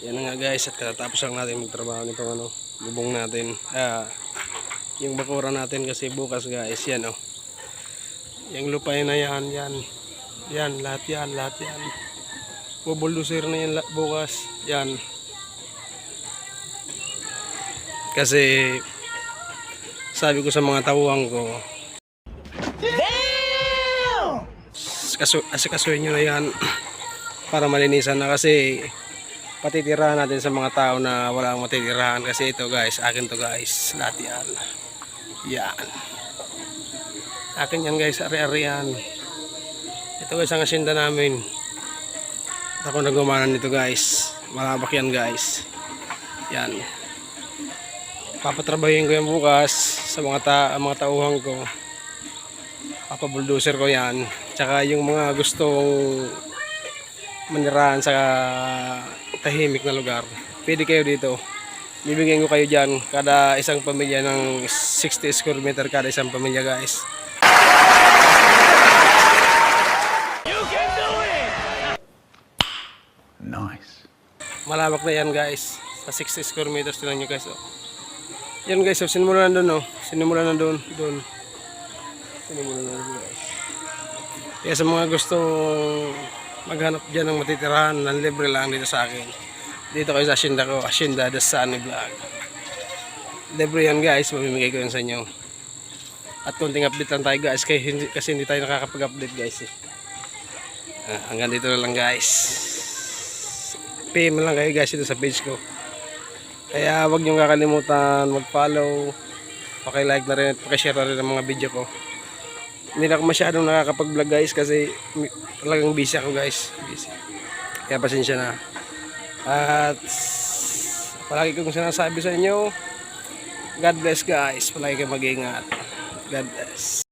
Yan na nga guys, at katatapos lang natin magtrabaho nitong bubong natin. Yung bakura natin kasi bukas guys, yan yung lupay na yan, lahat yan. Bubuldoser na yan bukas, yan. Kasi sabi ko sa mga tauhan ko, asikasuhin nyo na yan para malinisan na, kasi patitirahan natin sa mga tao na walang matitirahan. Kasi ito guys, akin to guys, lahat yan akin yan guys, ari-ari yan. Ito guys ang asyenda namin, ako nagumanan nito guys, malabak yan guys. Yan, papatrabahin ko yan bukas sa mga tauhan ko, papabuldoser ko yan. Tsaka yung mga gustong manirahan sa tahimik na lugar, pwede kayo dito, bibigyan ko kayo dyan, kada isang pamilya ng 60 square meter kada isang pamilya guys. You can do it! Nice. Malawak na yan guys, sa 60 square meters. Tinan nyo guys yan guys, sinimulan na doon sinimulan na doon guys. Kaya sa mga gustong maghanap dyan ng matitirahan, ng libre lang dito sa akin. Dito kayo sa asyenda ko, Asyenda The Sunny Vlog. Libre yan guys, mamimigay ko yan sa inyo. At konting update lang tayo guys, kasi hindi tayo nakakapag-update guys hanggang dito na lang guys. PM lang kayo guys dito sa page ko. Kaya wag nyo kakalimutan mag-follow, paki-like na rin at paki-share na rin ang mga video ko. Hindi na ako masyadong nakakapag-vlog guys kasi talagang busy ako guys, kaya pasensya na. At palagi kong sinasabi sa inyo, God bless guys, palagi kayo mag-ingat. God bless.